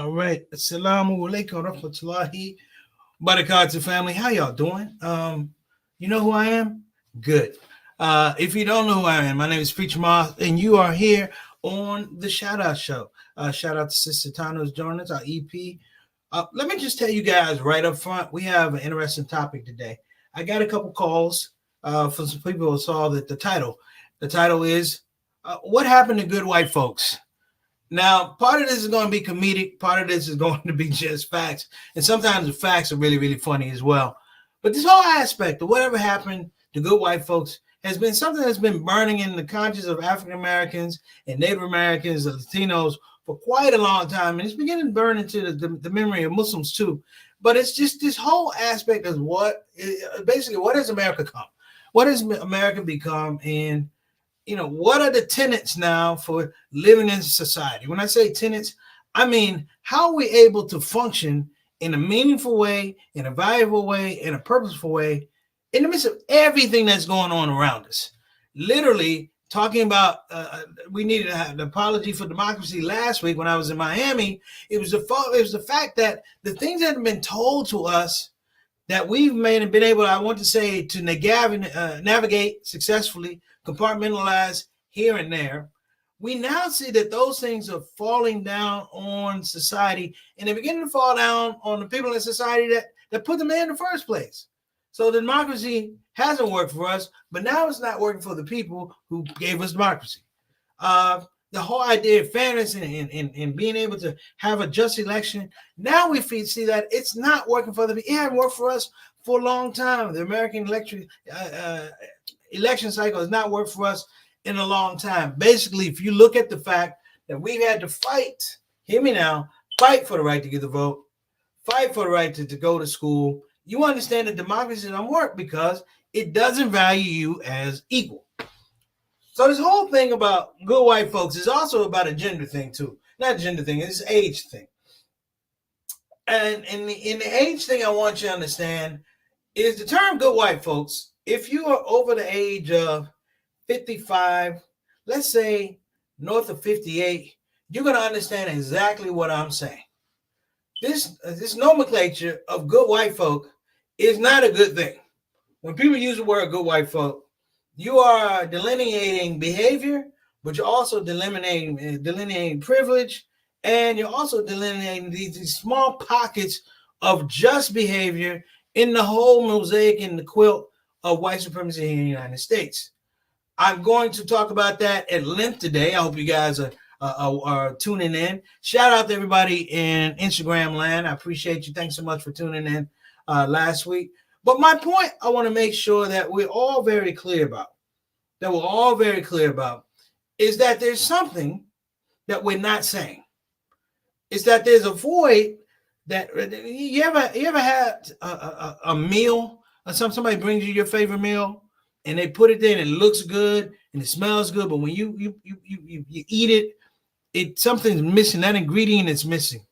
All right. Assalamu alaikum rahmatullahi barakatuh, family. How y'all doing? You know who I am? Good. If you don't know who I am, my name is Preacher Moth, and you are here on the Shout Out Show. Shout out to Sister Tano's joining us, our EP. Let me just tell you guys right up front, we have an interesting topic today. I got a couple calls from some people who saw that the title is What Happened to Good White Folks? Now, part of this is going to be comedic, part of this is going to be just facts. And sometimes the facts are really, really funny as well. But this whole aspect of whatever happened to good white folks has been something that's been burning in the conscience of African Americans and Native Americans and Latinos for quite a long time. And it's beginning to burn into the memory of Muslims too. But it's just this whole aspect of basically, what has America come? What has America become? And what are the tenets now for living in society? When I say tenets, I mean, how are we able to function in a meaningful way, in a valuable way, in a purposeful way, in the midst of everything that's going on around us? Literally talking about, we needed to have an apology for democracy last week when I was in Miami. It was the fact that the things that have been told to us that we've been able, I want to say, to navigate successfully, compartmentalize here and there, we now see that those things are falling down on society, and they're beginning to fall down on the people in society that put them there in the first place. So the democracy hasn't worked for us, but now it's not working for the people who gave us democracy. The whole idea of fairness and being able to have a just election, now we see that it's not working for it hasn't worked for us for a long time. The American election cycle has not worked for us in a long time. Basically, if you look at the fact that we've had to fight, hear me now, fight for the right to get the vote, fight for the right to go to school, you understand that democracy doesn't work because it doesn't value you as equal. So this whole thing about good white folks is also about a gender thing too. Not a gender thing, it's an age thing. And in the age thing, I want you to understand is the term good white folks. If you are over the age of 55, let's say north of 58, you're going to understand exactly what I'm saying. This nomenclature of good white folk is not a good thing. When people use the word good white folk, you are delineating behavior, but you're also delineating privilege, and you're also delineating these small pockets of just behavior in the whole mosaic and the quilt of white supremacy here in the United States. I'm going to talk about that at length today. I hope you guys are tuning in. Shout out to everybody in Instagram land. I appreciate you. Thanks so much for tuning in last week. But my point I want to make sure that we're all very clear about, is that there's something that we're not saying. It's that there's a void that you ever had a meal, or somebody brings you your favorite meal and they put it there and it looks good and it smells good, but when you eat it, something's missing. That ingredient is missing.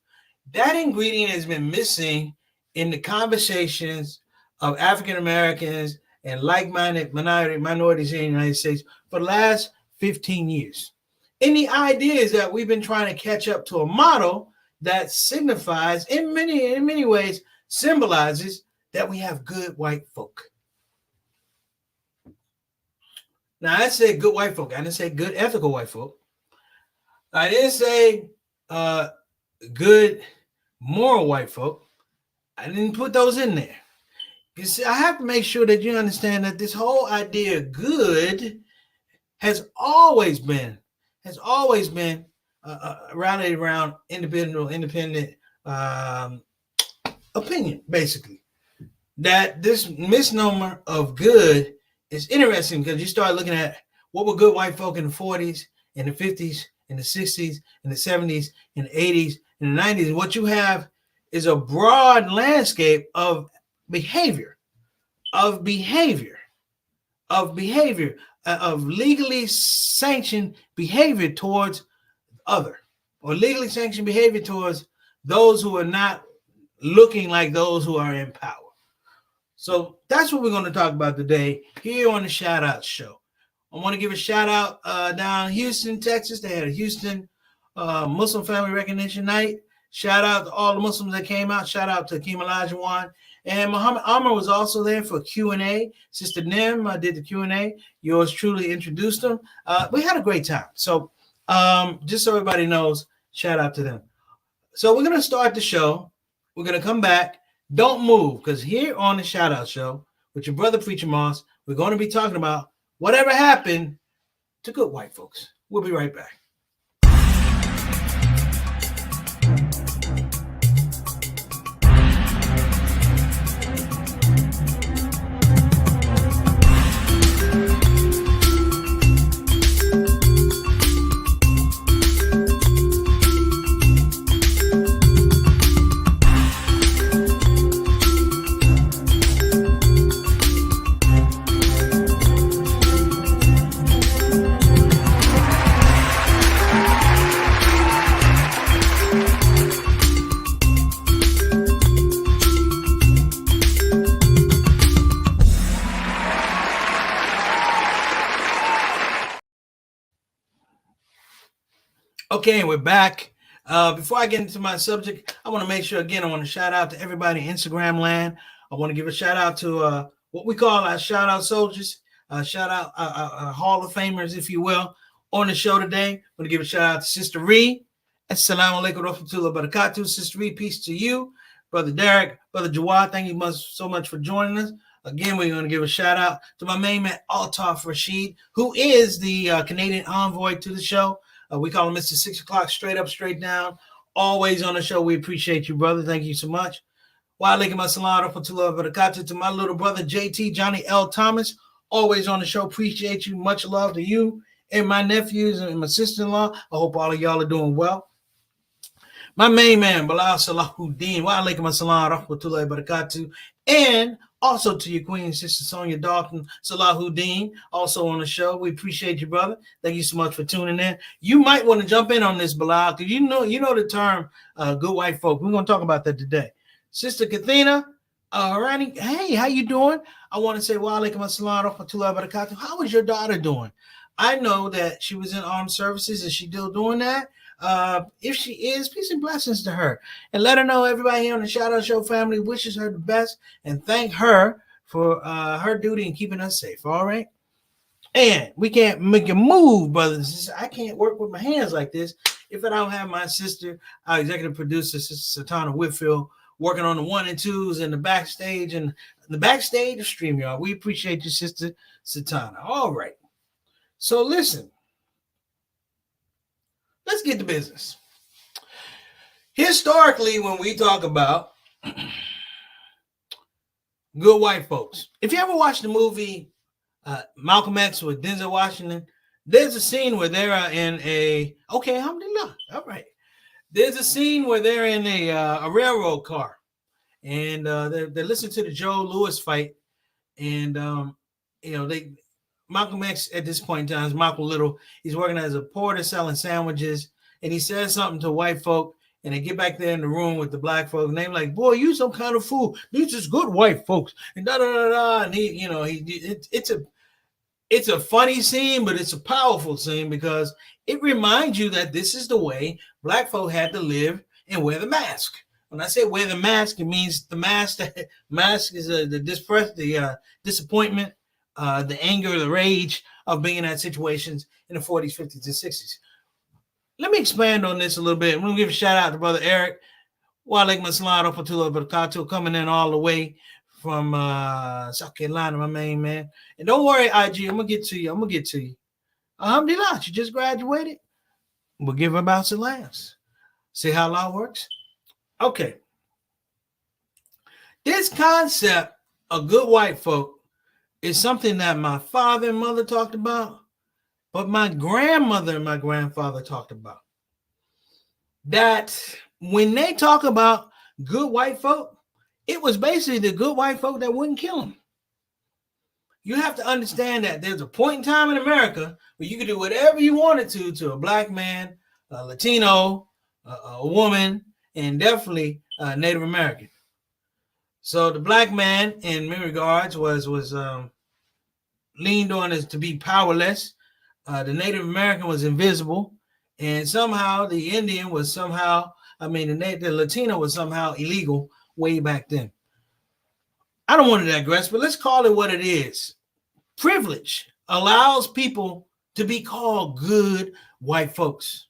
That ingredient has been missing in the conversations of African Americans and like-minded minorities here in the United States for the last 15 years. And the idea is that we've been trying to catch up to a model that signifies, in many ways, symbolizes that we have good white folk. Now, I said good white folk. I didn't say good ethical white folk. I didn't say good moral white folk. I didn't put those in there. You see, I have to make sure that you understand that this whole idea of good has always been rallied around independent opinion, basically. That this misnomer of good is interesting because you start looking at what were good white folk in the 40s, in the 50s, in the 60s, in the 70s, in the 80s, in the 90s. What you have is a broad landscape of behavior, of legally sanctioned behavior towards other, or legally sanctioned behavior towards those who are not looking like those who are in power. So that's what we're going to talk about today here on the Shout Out Show. I want to give a shout out down in Houston, Texas. They had a Houston Muslim Family Recognition Night. Shout out to all the Muslims that came out. Shout out to Akeem Olajuwon. And Muhammad Amr was also there for Q&A. Sister Nim did the Q&A. Yours truly introduced them. We had a great time. So just so everybody knows, shout out to them. So we're going to start the show. We're going to come back. Don't move, because here on the Shout Out Show with your brother Preacher Moss, we're going to be talking about whatever happened to good white folks. We'll be right back. Okay, we're back. Before I get into my subject, I want to make sure, again, I want to shout out to everybody in Instagram land. I want to give a shout out to what we call our shout out soldiers, shout out Hall of Famers, if you will, on the show today. I want to give a shout out to Sister Ree. Assalamu alaikum wa rahmatullahi wa barakatuh. Sister Ree, peace to you. Brother Derek, Brother Jawad, thank you so much for joining us. Again, we're going to give a shout out to my main man, Altaf Rashid, who is the Canadian envoy to the show. We call him Mr. 6 o'clock, straight up, straight down. Always on the show. We appreciate you, brother. Thank you so much. Wa alaikum assalam wa rahmatullahi wa barakatuh. To my little brother, JT, Johnny L. Thomas, always on the show. Appreciate you. Much love to you and my nephews and my sister-in-law. I hope all of y'all are doing well. My main man, Bilal Salahuddin. Wa alaikum assalam wa rahmatullahi wa barakatuh. And also to your queen, Sister Sonia Dalton Salahuddin, also on the show. We appreciate you, brother. Thank you so much for tuning in. You might want to jump in on this, Bilal, because you know the term good white folk. We're going to talk about that today. Sister Kathina, all righty. Hey, how you doing? I want to say wa alaikum assalam wa rahmatullahi wa barakatuh. How is your daughter doing? I know that she was in armed services. Is she still doing that? If she is, peace and blessings to her, and let her know everybody here on the Shout Out Show family wishes her the best and thank her for her duty in keeping us safe. All right. And we can't make a move, brothers and sisters. I can't work with my hands like this if I don't have my sister, our executive producer, Sister Satana Whitfield, working on the 1 and 2s in the backstage and the backstage of StreamYard. We appreciate you, Sister Satana. All right. So listen. Let's get to business. Historically, when we talk about good white folks, if you ever watched the movie Malcolm X with Denzel Washington, there's a scene where they're in a, okay, alhamdulillah, all right. There's a scene where they're in a railroad car, and they're listening to the Joe Louis fight, and Malcolm X at this point in time is Malcolm Little. He's working as a porter selling sandwiches, and he says something to white folk, and they get back there in the room with the black folk, and they're like, "Boy, you some kind of fool. These is good white folks." And da da da da. And it's a funny scene, but it's a powerful scene because it reminds you that this is the way black folk had to live and wear the mask. When I say wear the mask, it means the mask. Mask is the disappointment. The anger, the rage of being in that situations in the 40s, 50s, and 60s. Let me expand on this a little bit. I'm going to give a shout out to Brother Eric. Wa alaikum assalam wa rahmatullahi wa barakatuh, coming in all the way from South Carolina, my main man. And don't worry, IG, I'm going to get to you. Alhamdulillah, you just graduated. We'll give her about some laughs. See how law works? Okay. This concept of good white folk is something that my father and mother talked about, but my grandmother and my grandfather talked about. That when they talk about good white folk, it was basically the good white folk that wouldn't kill them. You have to understand that there's a point in time in America where you could do whatever you wanted to a black man, a Latino, a woman, and definitely a Native American. So the black man, in many regards, was leaned on as to be powerless. The Native American was invisible, and somehow the Indian was somehow I mean, the Latino was somehow illegal way back then. I don't want to digress, but let's call it what it is. Privilege allows people to be called good white folks,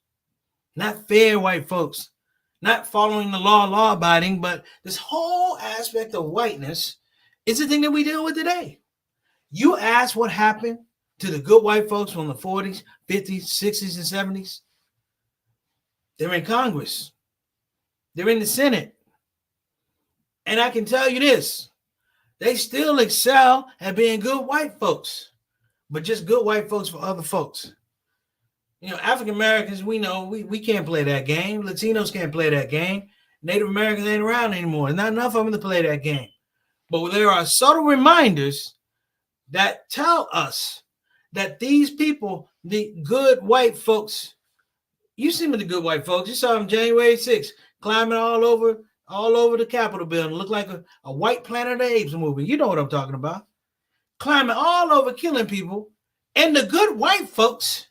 not fair white folks, not following the law abiding, but this whole aspect of whiteness is the thing that we deal with today. You ask what happened to the good white folks from the 40s, 50s, 60s, and 70s. They're in Congress. They're in the Senate. And I can tell you this, they still excel at being good white folks, but just good white folks for other folks. You know, African Americans, we know we can't play that game. Latinos can't play that game. Native Americans ain't around anymore. There's not enough of them to play that game. But there are subtle reminders that tell us that these people, the good white folks, you see them, the good white folks. You saw them January 6th climbing all over the Capitol building. Look like a white Planet of the Apes movie. You know what I'm talking about. Climbing all over, killing people. And the good white folks,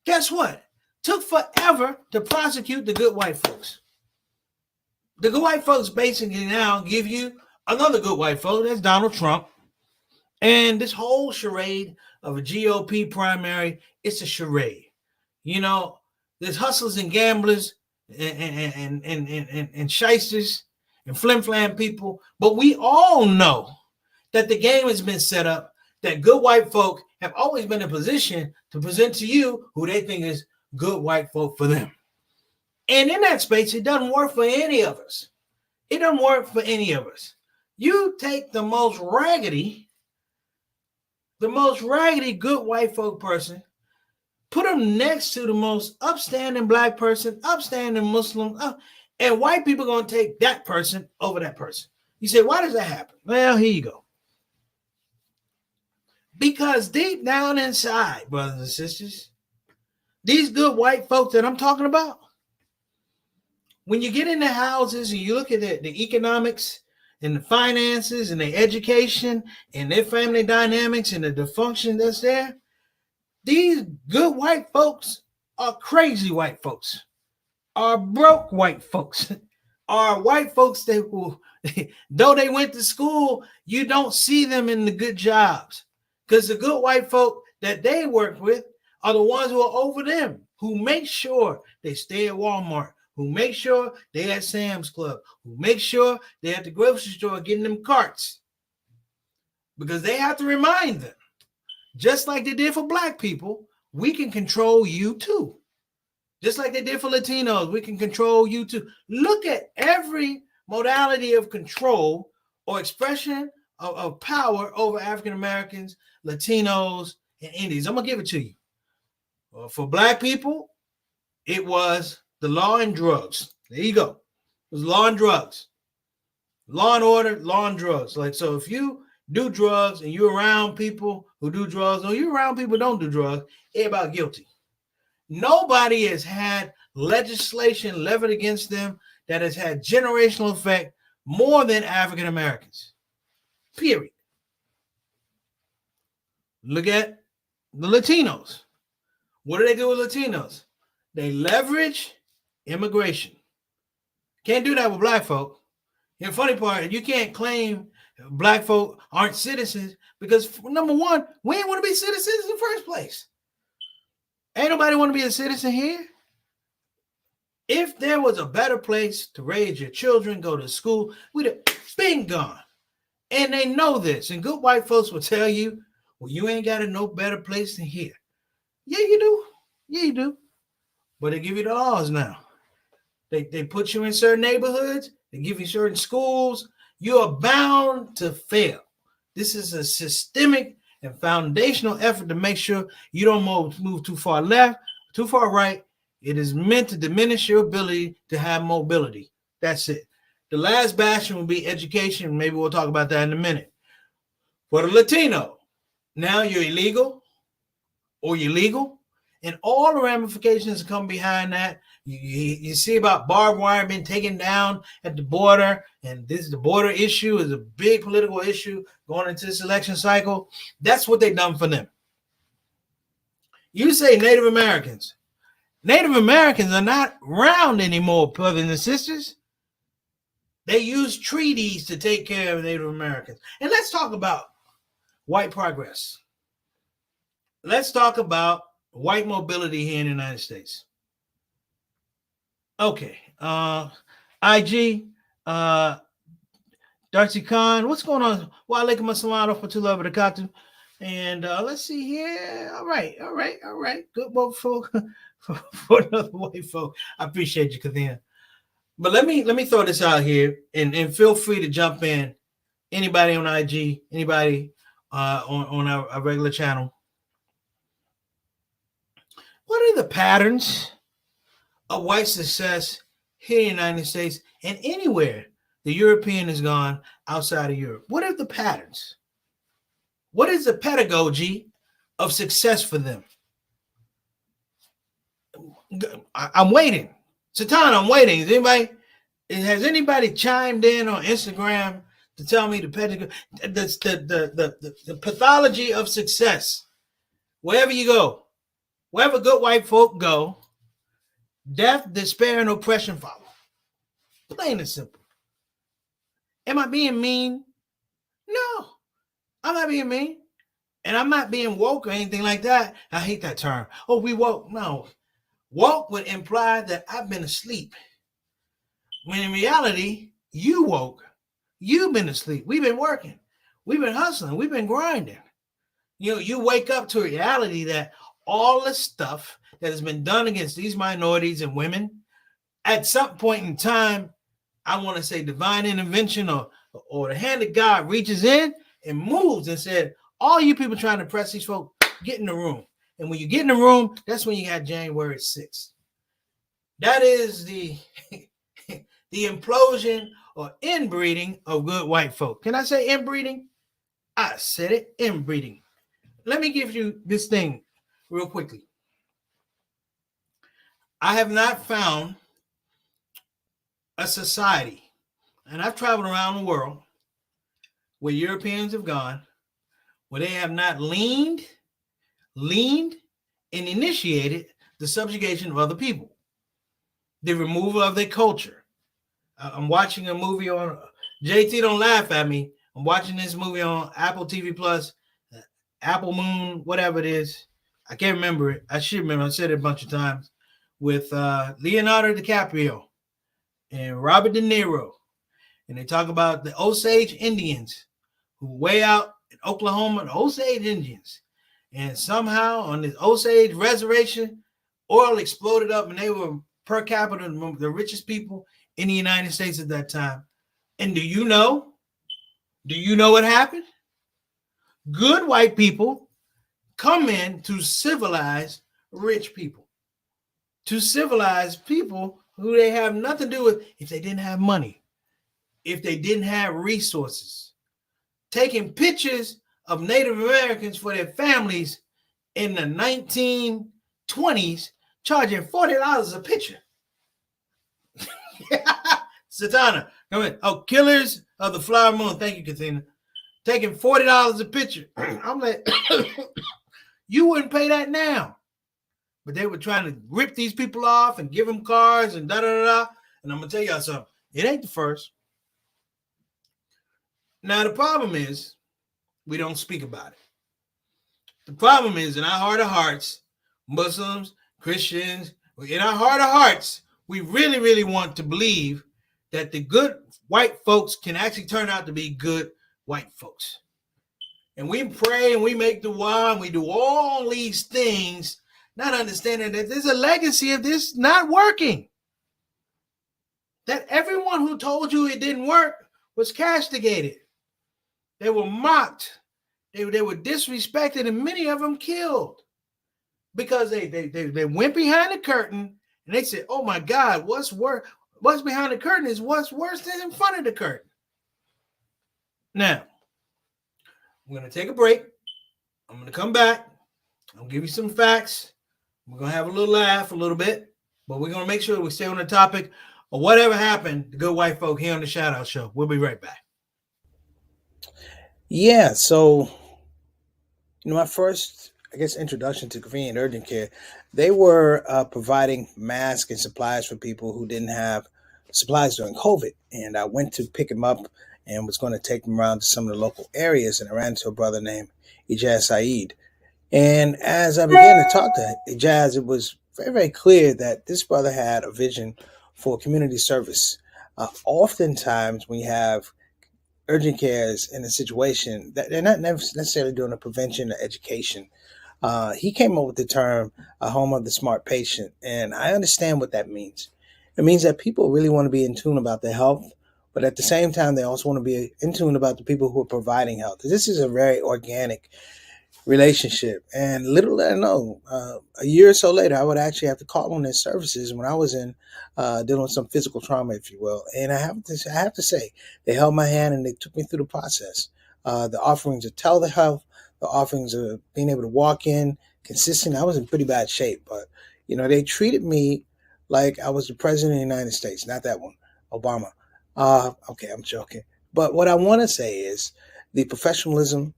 guess what? Took forever to prosecute the good white folks. The good white folks basically now give you another good white folk. That's Donald Trump. And this whole charade of a GOP primary, it's a charade. You know, there's hustlers and gamblers and shysters and flim-flam people. But we all know that the game has been set up, that good white folk have always been in position to present to you who they think is good white folk for them. And in that space, it doesn't work for any of us. It doesn't work for any of us. You take the most raggedy good white folk person, put them next to the most upstanding black person, upstanding Muslim, and white people are going to take that person over that person. You say, why does that happen? Well, here you go. Because deep down inside, brothers and sisters, these good white folks that I'm talking about, when you get into houses and you look at the economics and the finances and the education and their family dynamics and the dysfunction that's there, these good white folks are crazy white folks, are broke white folks, are white folks that will, though they went to school, you don't see them in the good jobs. Because the good white folk that they work with are the ones who are over them, who make sure they stay at Walmart, who make sure they at Sam's Club, who make sure they at the grocery store getting them carts. Because they have to remind them, just like they did for black people, we can control you too. Just like they did for Latinos, we can control you too. Look at every modality of control or expression of power over African Americans, Latinos, and Indians. I'm going to give it to you. For black people, it was the law and drugs. There you go. It was law and drugs. Law and order, law and drugs. Like, so if you do drugs and you're around people who do drugs, or you're around people who don't do drugs, everybody guilty. Nobody has had legislation levied against them that has had generational effect more than African Americans. Period. Look at the Latinos. What do they do with Latinos? They leverage immigration. Can't do that with black folk. And the funny part, you can't claim black folk aren't citizens because, number one, we ain't want to be citizens in the first place. Ain't nobody want to be a citizen here. If there was a better place to raise your children, go to school, we'd have been gone. And they know this. And good white folks will tell you, well, you ain't got no better place than here. Yeah, you do. Yeah, you do. But they give you the laws now. They put you in certain neighborhoods. They give you certain schools. You are bound to fail. This is a systemic and foundational effort to make sure you don't move too far left, too far right. It is meant to diminish your ability to have mobility. That's it. The last bastion will be education. Maybe we'll talk about that in a minute. For the Latino, now you're illegal or you're legal, and all the ramifications that come behind that. You see about barbed wire being taken down at the border, and the border issue is a big political issue going into this election cycle. That's what they've done for them. You say Native Americans. Native Americans are not around anymore, brothers and sisters. They use treaties to take care of Native Americans. And let's talk about white progress. Let's talk about white mobility here in the United States. Okay. IG, Darcy Khan, what's going on? Wa alaikum assalam wa rahmatullahi wa barakatuh. And let's see here. All right. Good vote for another white folk. I appreciate you, Kathina. But let me throw this out here, and feel free to jump in. Anybody on IG, anybody on our regular channel. What are the patterns of white success here in the United States and anywhere the European has gone outside of Europe? What are the patterns? What is the pedagogy of success for them? I'm waiting. Satan, I'm waiting. Has anybody chimed in on Instagram to tell me the pedagogy, the pathology of success? Wherever you go, wherever good white folk go, death, despair, and oppression follow. Plain and simple. Am I being mean? No, I'm not being mean. And I'm not being woke or anything like that. I hate that term. Oh, we woke. No. Woke would imply that I've been asleep. When in reality, you woke. You've been asleep. We've been working. We've been hustling. We've been grinding. You wake up to reality that all the stuff that has been done against these minorities and women, at some point in time, I want to say divine intervention or the hand of God reaches in and moves and said, all you people trying to oppress these folks, get in the room. And when you get in the room, that's when you got January 6th. That is the implosion or inbreeding of good white folk. Can I say inbreeding? I said it, inbreeding. Let me give you this thing real quickly. I have not found a society, and I've traveled around the world where Europeans have gone, where they have not leaned, and initiated the subjugation of other people, the removal of their culture. I'm watching a movie on JT. Don't laugh at me. I'm watching this movie on Apple TV Plus, Apple Moon, whatever it is. I can't remember it. I should remember. I said it a bunch of times with Leonardo DiCaprio and Robert De Niro, and they talk about the Osage Indians who way out in Oklahoma, the Osage Indians, and somehow on this Osage reservation, oil exploded up, and they were per capita the richest people in the United States at that time. And do you know what happened? Good white people come in to civilize rich people, to civilize people who they have nothing to do with if they didn't have money, if they didn't have resources. Taking pictures of Native Americans for their families in the 1920s, charging $40 a picture. Satana, come in. Oh, Killers of the Flower Moon. Thank you, Kathina. Taking $40 a picture. I'm like, you wouldn't pay that now. But they were trying to rip these people off and give them cars and da-da-da-da. And I'm going to tell y'all something. It ain't the first. Now, the problem is we don't speak about it. The problem is in our heart of hearts, Muslims, Christians, in our heart of hearts, we really, really want to believe that the good white folks can actually turn out to be good white folks. And we pray and we make dua and we do all these things, not understanding that there's a legacy of this not working. That everyone who told you it didn't work was castigated. They were mocked. They were disrespected, and many of them killed because they went behind the curtain and they said, "Oh my God, what's behind the curtain is what's worse than in front of the curtain." Now, I'm going to take a break. I'm going to come back. I'll give you some facts. We're going to have a little laugh a little bit, but we're going to make sure we stay on the topic of whatever happened to good white folk here on the Shout Out Show. We'll be right back. Yeah, so, my first, introduction to convenient urgent care, They were providing masks and supplies for people who didn't have supplies during COVID. And I went to pick him up and was going to take him around to some of the local areas. And I ran into a brother named Ijaz Saeed. And as I began to talk to Ijaz, it was very, very clear that this brother had a vision for community service. Oftentimes, when you have urgent cares in a situation that they're not necessarily doing a prevention or education. He came up with the term "a home of the smart patient," and I understand what that means. It means that people really want to be in tune about their health, but at the same time, they also want to be in tune about the people who are providing health. This is a very organic relationship. And little did I know, a year or so later, I would actually have to call on their services when I was in dealing with some physical trauma, if you will. And I have to say, they held my hand and they took me through the process. The offerings of telehealth, the offerings of being able to walk in consistent. I was in pretty bad shape, but they treated me like I was the president of the United States, not that one, Obama. Okay, I'm joking. But what I want to say is the professionalism,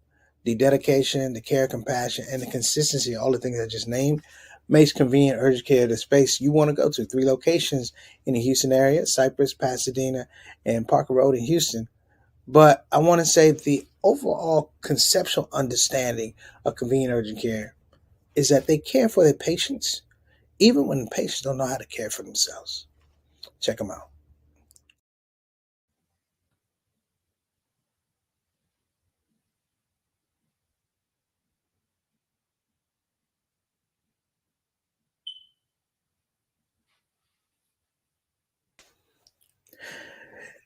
the dedication, the care, compassion, and the consistency, all the things I just named, makes convenient urgent care the space you want to go to. 3 locations in the Houston area: Cypress, Pasadena, and Parker Road in Houston. But I want to say the overall conceptual understanding of convenient urgent care is that they care for their patients, even when the patients don't know how to care for themselves. Check them out.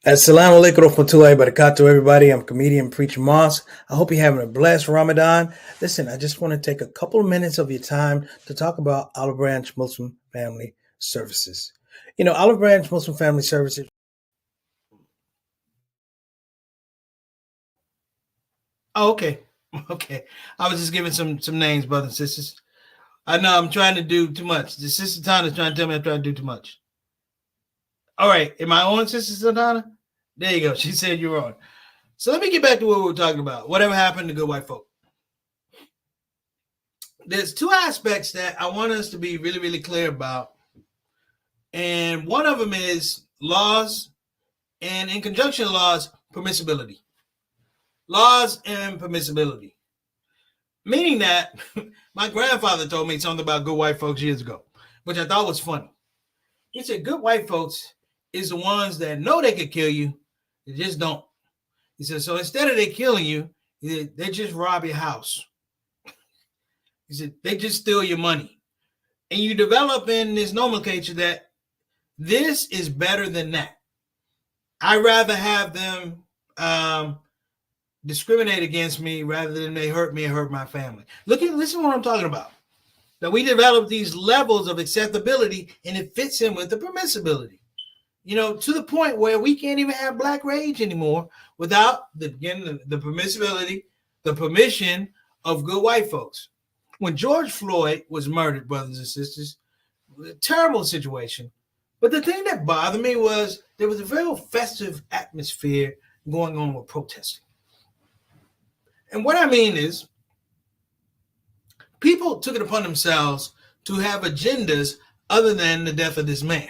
Assalamu alaikum warahmatullahi wabarakatuh, everybody. I'm comedian Preacher Moss. I hope you're having a blessed Ramadan. Listen, I just want to take a couple of minutes of your time to talk about Olive Branch Muslim Family Services. Olive Branch Muslim Family Services. Oh, okay. Okay. I was just giving some names, brothers and sisters. I know I'm trying to do too much. The sister Tana is trying to tell me I'm trying to do too much. All right. Am I on, sister Tana? There you go. She said you're on. So let me get back to what we were talking about. Whatever happened to good white folk? There's 2 aspects that I want us to be really, really clear about. And one of them is laws, and in conjunction laws, permissibility. Laws and permissibility. Meaning that my grandfather told me something about good white folks years ago, which I thought was funny. He said, good white folks is the ones that know they could kill you, they just don't. He said, so instead of they killing you, they just rob your house. He said, they just steal your money. And you develop in this nomenclature that this is better than that. I'd rather have them discriminate against me rather than they hurt me and hurt my family. Listen to what I'm talking about. That we develop these levels of acceptability and it fits in with the permissibility. To the point where we can't even have black rage anymore without the permissibility, the permission of good white folks. When George Floyd was murdered, brothers and sisters, a terrible situation. But the thing that bothered me was there was a very festive atmosphere going on with protesting. And what I mean is, people took it upon themselves to have agendas other than the death of this man.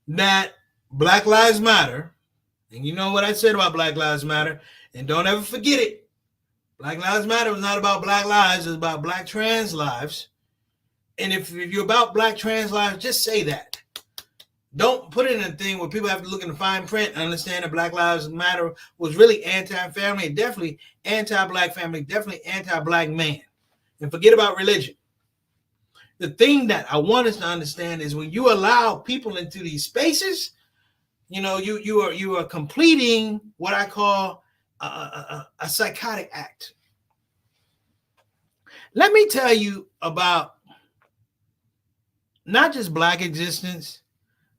That Black Lives Matter, and you know what I said about Black Lives Matter, and don't ever forget it. Black Lives Matter was not about black lives, it was about black trans lives. And if you're about black trans lives, just say that. Don't put it in a thing where people have to look in the fine print and understand that Black Lives Matter was really anti-family, definitely anti-black family, definitely anti-black man. And forget about religion. The thing that I want us to understand is when you allow people into these spaces, you are completing what I call a psychotic act. Let me tell you about not just black existence,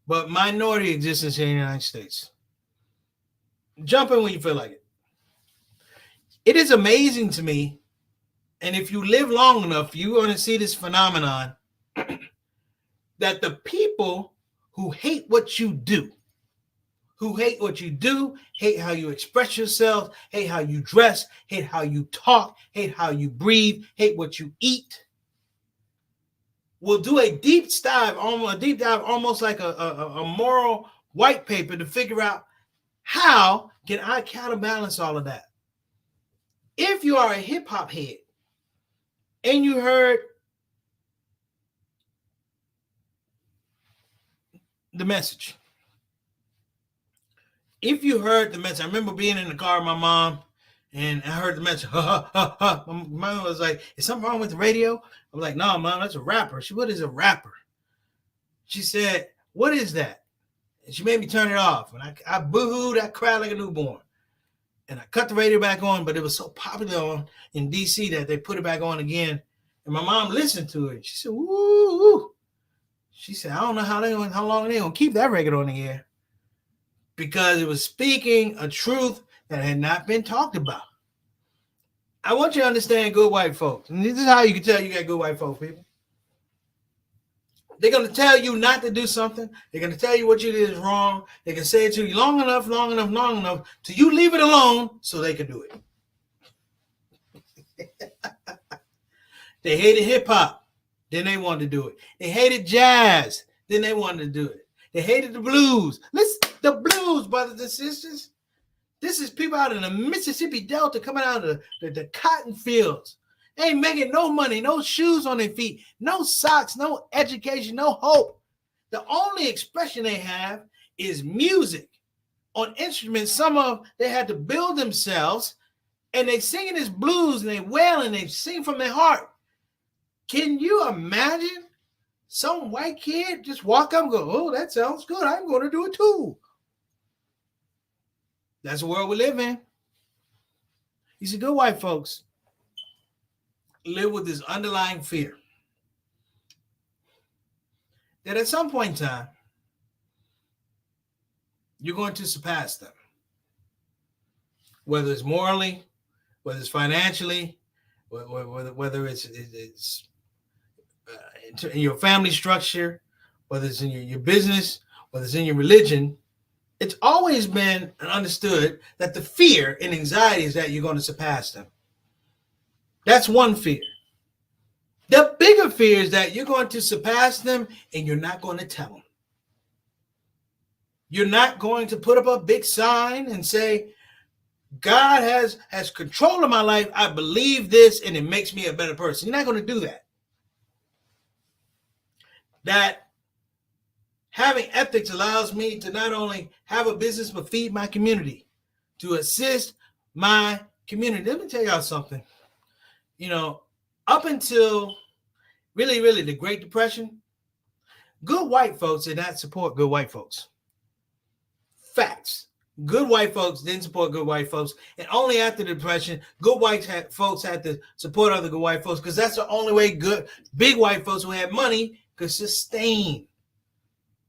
but minority existence in the United States. Jump in when you feel like it. It is amazing to me, and if you live long enough, you're going to see this phenomenon that the people who hate what you do, hate how you express yourself, hate how you dress, hate how you talk, hate how you breathe, hate what you eat, will do a deep dive, almost like a moral white paper to figure out how can I counterbalance all of that. If you are a hip hop head and you heard the message, I remember being in the car with my mom and I heard the message. Ha, ha, ha. My mom was like, "Is something wrong with the radio?" I'm like, "No, mom, that's a rapper." She, "What is a rapper?" She said, "What is that?" And she made me turn it off. And I boo-hooed, I cried like a newborn. And I cut the radio back on, but it was so popular in DC that they put it back on again. And my mom listened to it. She said, "Woo!" She said, "I don't know how long they're gonna keep that record on the air." Because it was speaking a truth that had not been talked about. I want you to understand good white folks. And this is how you can tell you got good white folk, people. They're going to tell you not to do something. They're going to tell you what you did is wrong. They can say it to you long enough till you leave it alone so they can do it. They hated hip hop. Then they wanted to do it. They hated jazz. Then they wanted to do it. They hated the blues. Listen, the blues, brothers and sisters. This is people out in the Mississippi Delta coming out of the cotton fields. They ain't making no money, no shoes on their feet, no socks, no education, no hope. The only expression they have is music on instruments. Some of they had to build themselves, and they singing this blues and they wail and they sing from their heart. Can you imagine some white kid just walk up and go, "Oh, that sounds good. I'm going to do it too"? That's the world we live in. You see, good white folks live with this underlying fear that at some point in time, you're going to surpass them. Whether it's morally, whether it's financially, whether it's in your family structure, whether it's in your business, whether it's in your religion. It's always been understood that the fear and anxiety is that you're going to surpass them. That's one fear. The bigger fear is that you're going to surpass them and you're not going to tell them. You're not going to put up a big sign and say, "God has control of my life. I believe this and it makes me a better person." You're not going to do that. That having ethics allows me to not only have a business, but feed my community, to assist my community. Let me tell y'all something. Up until really the Great Depression, good white folks did not support good white folks. Facts. Good white folks didn't support good white folks. And only after the Depression, good white folks had to support other good white folks because that's the only way big white folks who had money could sustain.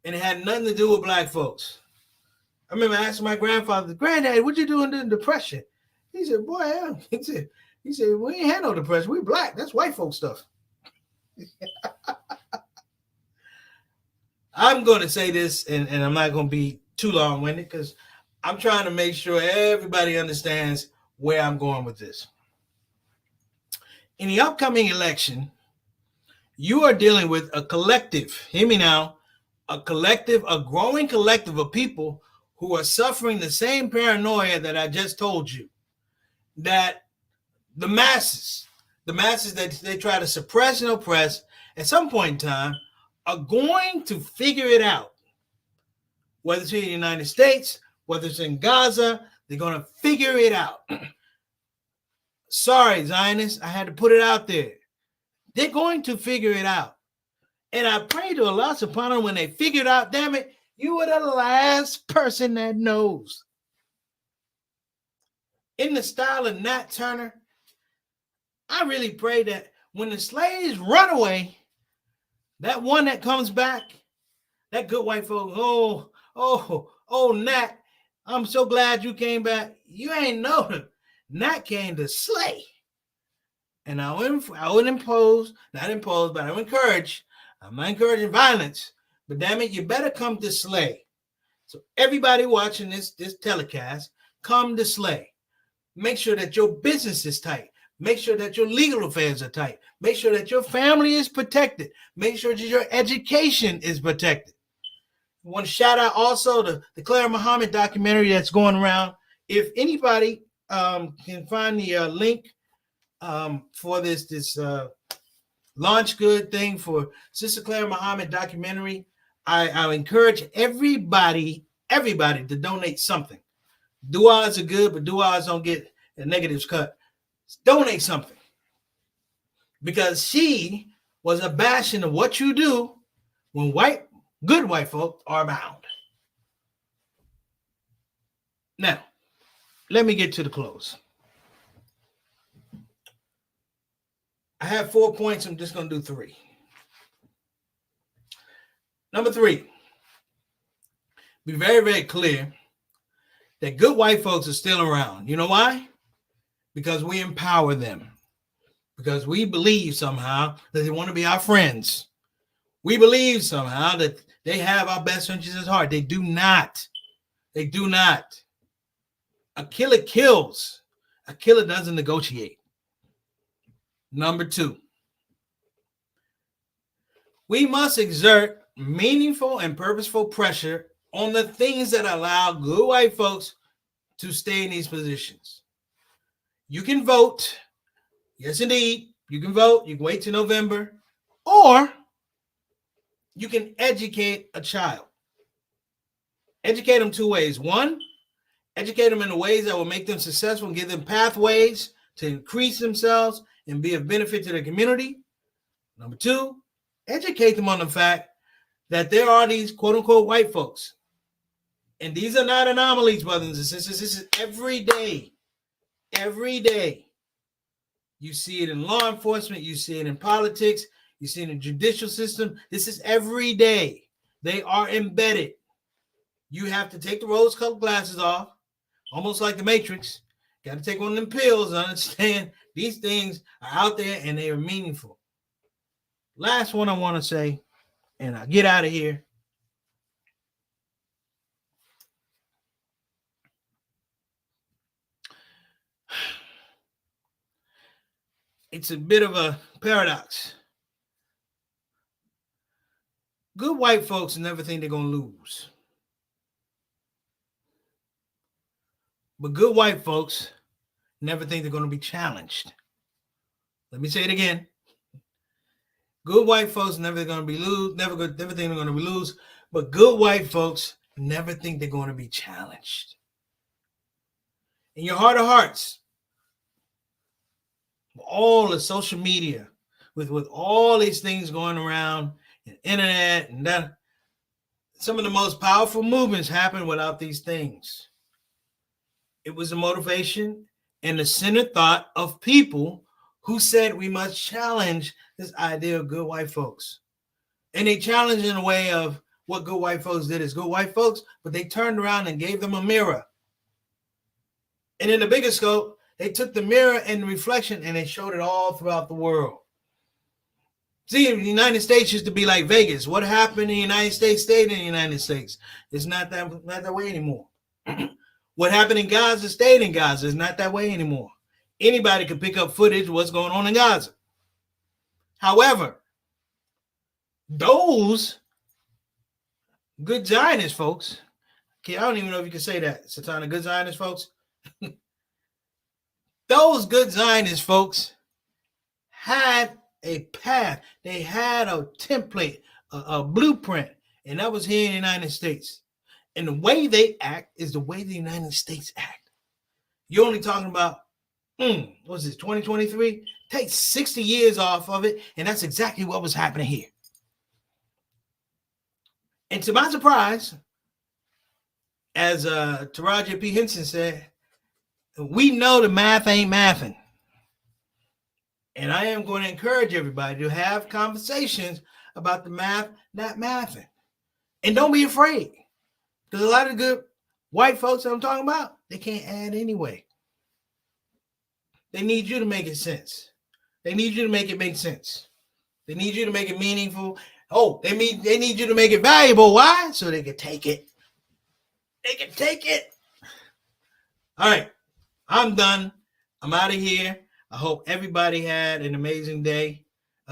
And it had nothing to do with black folks. I remember asking my grandfather, "Granddaddy, what you doing during the Depression?" He said, "Boy, he said, we ain't had no depression. We black. That's white folk stuff." I'm going to say this, and I'm not going to be too long-winded because I'm trying to make sure everybody understands where I'm going with this. In the upcoming election, you are dealing with a collective. Hear me now. A growing collective of people who are suffering the same paranoia that I just told you. That the masses that they try to suppress and oppress at some point in time are going to figure it out. Whether it's in the United States, whether it's in Gaza, they're going to figure it out. Sorry, Zionists, I had to put it out there. They're going to figure it out. And I pray to Allah subhanahu wa ta'ala when they figure it out, damn it, you were the last person that knows. In the style of Nat Turner, I really pray that when the slaves run away, that one that comes back, that good white folk, oh, Nat, I'm so glad you came back. You ain't know him. Nat came to slay. And I would encourage, I'm not encouraging violence, but damn it, you better come to slay. So everybody watching this telecast, come to slay. Make sure that your business is tight. Make sure that your legal affairs are tight. Make sure that your family is protected. Make sure that your education is protected. I want to shout out also the Claire Muhammad documentary that's going around. If anybody can find the link for this launch good thing for Sister Claire Muhammad documentary, I encourage everybody to donate something. Duas are good, but duas don't get the negatives cut. Donate something. Because she was a bastion of what you do when good white folk are bound. Now, let me get to the close. I have 4 points. I'm just going to do 3. Number 3, be very, very clear that good white folks are still around. You know why? Because we empower them. Because we believe somehow that they want to be our friends. We believe somehow that they have our best interests at heart. They do not. They do not. A killer kills. A killer doesn't negotiate. Number 2, we must exert meaningful and purposeful pressure on the things that allow good white folks to stay in these positions. You can vote. Yes, indeed. You can vote. You can wait till November. Or you can educate a child. Educate them 2 ways. 1, educate them in the ways that will make them successful and give them pathways to increase themselves and be of benefit to the community. Number 2, educate them on the fact that there are these quote-unquote white folks. And these are not anomalies, brothers and sisters. This is every day. Every day. You see it in law enforcement. You see it in politics. You see it in the judicial system. This is every day. They are embedded. You have to take the rose-colored glasses off, almost like the Matrix. Got to take one of them pills and understand these things are out there and they are meaningful. Last one I want to say, and I'll get out of here. It's a bit of a paradox. Good white folks never think they're going to lose. But good white folks never think they're going to be challenged. Let me say it again. Good white folks never think they're going to be lose. But good white folks never think they're going to be challenged. In your heart of hearts, all the social media, with all these things going around, and internet and that, some of the most powerful movements happen without these things. It was the motivation and the center thought of people who said we must challenge this idea of good white folks. And they challenged in a way of what good white folks did as good white folks, but they turned around and gave them a mirror. And in the bigger scope, they took the mirror and the reflection and they showed it all throughout the world. See, the United States used to be like Vegas. What happened in the United States stayed in the United States. It's not that way anymore. What happened in Gaza stayed in Gaza. It's not that way anymore. Anybody can pick up footage of what's going on in Gaza. However, those good Zionist folks, okay, I don't even know if you can say that, Satana, good Zionist folks. Those good Zionist folks had a path. They had a template, a blueprint, and that was here in the United States. And the way they act is the way the United States act. You're only talking about, what's this, 2023? Take 60 years off of it, and that's exactly what was happening here. And to my surprise, as Taraji P. Henson said, we know the math ain't mathing. And I am going to encourage everybody to have conversations about the math not mathing. And don't be afraid. Because a lot of good white folks that I'm talking about, they can't add anyway. They need you to make it sense. They need you to make it make sense. They need you to make it meaningful. Oh, they need you to make it valuable. Why? So they can take it. They can take it. All right. I'm done. I'm out of here. I hope everybody had an amazing day.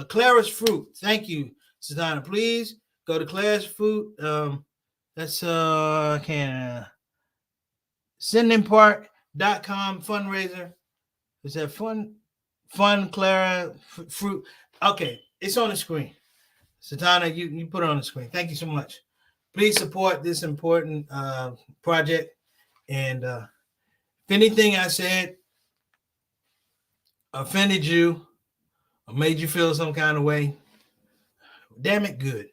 Clara's Fruit. Thank you, Sadana. Please go to Clara's Fruit. That's I can't sendingpark.com fundraiser. Is that fun Clara Fruit? Okay, it's on the screen. Satana, you put it on the screen. Thank you so much. Please support this important project. And if anything I said offended you or made you feel some kind of way, damn it, good.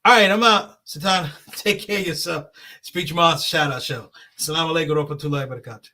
All right, I'm out. Satana, take care of yourself. Speech Master Shout Out Show. Assalamu alaikum warahmatullahi wabarakatuh.